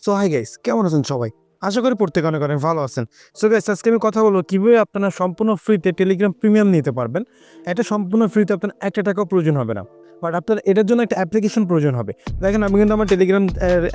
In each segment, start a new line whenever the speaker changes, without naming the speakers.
So hi guys, কেমন আছেন সবাই? আশা করি প্রত্যেকে অনেক অনেক ভালো আছেন। সো গাইস, আজকে আমি কথা বলবো কীভাবে আপনারা সম্পূর্ণ ফ্রিতে টেলিগ্রাম প্রিমিয়াম নিতে পারবেন। এটা সম্পূর্ণ ফ্রিতে আপনার একটা টাকাও প্রয়োজন হবে না। বাট আপনার এটার জন্য একটা অ্যাপ্লিকেশন প্রয়োজন হবে। দেখেন, আমি কিন্তু আমার টেলিগ্রাম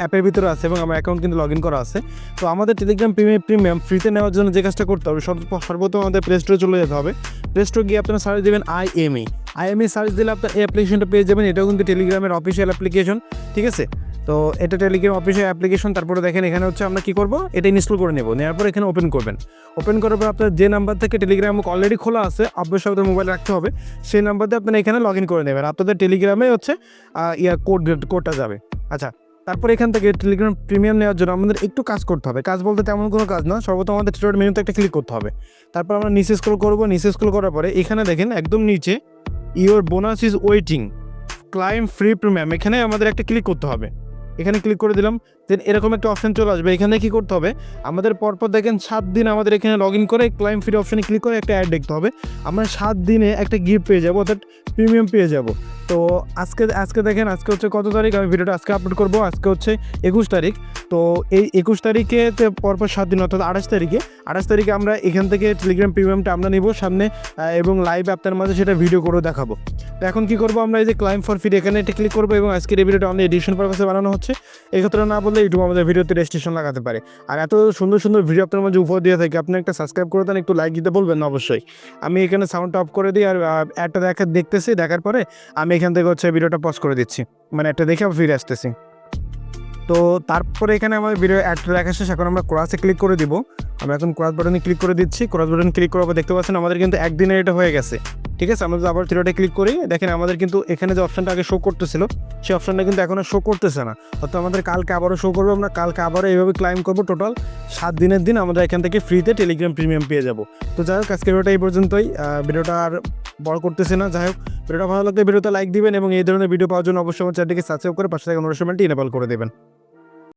অ্যাপের ভিতরে আছে এবং আমার অ্যাকাউন্ট কিন্তু লগ ইন করা আছে। তো আমাদের টেলিগ্রাম প্রিমিয়াম ফ্রিতে নেওয়ার জন্য যে কাজটা করতে হবে, সর্বপ্রথম আমাদের প্লে স্টোরে চলে যেতে হবে। প্লে স্টোরে গিয়ে আপনারা সার্চ দেবেন আইএমই সার্চ দিলে আপনার এই অ্যাপ্লিকেশনটা পেয়ে যাবেন। এটাও কিন্তু টেলিগ্রামের অফিসিয়াল অ্যাপ্লিকেশন, ঠিক আছে? তো এটা টেলিগ্রাম অফিসিয়াল অ্যাপ্লিকেশন। তারপরে দেখেন এখানে হচ্ছে আমরা কী করবো, এটা ইনস্টল করে নেবো। নেওয়ার পর এখানে ওপেন করবেন। ওপেন করার পর আপনার যে নাম্বার থেকে টেলিগ্রাম অলরেডি খোলা আছে, অবশ্যই আপনাদের মোবাইল রাখতে হবে। সেই নাম্বার দিয়ে আপনারা এখানে লগ ইন করে নেবেন। আপনাদের টেলিগ্রামে হচ্ছে কোডটা যাবে। আচ্ছা, তারপর এখান থেকে টেলিগ্রাম প্রিমিয়াম নেওয়ার জন্য আমাদের একটু কাজ করতে হবে। কাজ বলতে তেমন কোনো কাজ না, সর্বপ্রথম আমাদের থ্রি মেনুতে একটা ক্লিক করতে হবে। তারপর আমরা নিচে স্ক্রল করবো। নিচে স্ক্রল করার পরে এখানে দেখেন একদম নিচে your bonus is waiting claim free premium, এখানে আমাদের একটা ক্লিক করতে হবে। এখানে ক্লিক করে দিলাম। দেন এরকম একটা অপশান চলে আসবে। এখানে কী করতে হবে, আমাদের পরপর দেখেন 7 দিন আমাদের এখানে লগ ইন করে ক্লাইম ফ্রি অপশানে ক্লিক করে একটা অ্যাড দেখতে হবে। আমরা 7 দিনে একটা গিফট পেয়ে যাবো, অর্থাৎ প্রিমিয়াম পেয়ে যাব। তো আজকে দেখেন, আজকে হচ্ছে কত তারিখ, আমি ভিডিওটা আজকে আপলোড করবো। আজকে হচ্ছে 21 তারিখ। তো এই 21 তারিখে পরপর 7 দিন, অর্থাৎ 28 তারিখে আমরা এখান থেকে টেলিগ্রাম প্রিমিয়ামটা আমরা নিব সামনে এবং লাইভ আপনার মাঝে সেটা ভিডিও করেও দেখাবো। তো এখন কী করবো, আমরা এই যে ক্লাইম ফর ফ্রি এখানে একটা ক্লিক করবো এবং আজকের এই ভিডিওটা আমাদের এডিশন পারপাসে বানানো হচ্ছে। এই কথাটা না বললে ইউটিউব আমাদের ভিডিওতে রেজিস্ট্রেশন লাগাতে পারে। আর এত সুন্দর সুন্দর ভিডিও আপনার মাঝে উপহার দিয়ে থাকে, আপনি একটা সাবস্ক্রাইব করে দেন, একটু লাইক দিতে বলবেন না অবশ্যই। আমি এখানে সাউন্ডটা অফ করে দিই আর অ্যাডটা দেখতেছি, দেখার পরে আমি এখান থেকে হচ্ছে ভিডিওটা পজ করে দিচ্ছি, মানে একটা দেখে ফিরে আসতেছি। তো তারপরে এখানে আমার ভিডিও অ্যাডটা দেখা শেষ। এখন আমরা ক্রসে ক্লিক করে দিব। আমরা এখন ক্রস বাটনে ক্লিক করে দিচ্ছি। ক্রস বাটন ক্লিক করার পর দেখতে পাচ্ছেন আমাদের কিন্তু একদিনের এটা হয়ে গেছে, ঠিক আছে? আমরা যদি আবার থ্রিডটে ক্লিক করি, দেখেন আমাদের কিন্তু এখানে যে অপশানটা আগে শো করতেছিল সেই অপশানটা কিন্তু এখনও শো করতেছে না। অর্থাৎ আমাদের কালকে আবারও শো করবো। আমরা কালকে আবারও এইভাবে ক্লাইম করবো। টোটাল 7 দিনের দিন আমরা এখান থেকে ফ্রিতে টেলিগ্রাম প্রিমিয়াম পেয়ে যাবো। তো যাই হোক, আজকের ভিডিওটা এই পর্যন্তই। ভিডিওটা আর বড় করতেছি না। যাই হোক, ভিডিওটা ভালো লাগলে ভিডিওতে লাইক দিবেন এবং এই ধরনের ভিডিও পাওয়ার জন্য অবশ্যই আমার চ্যানেলটিকে সাবস্ক্রাইব করে পাশে থাকা নোটিফিকেশনটি এনেবল করে দেবেন।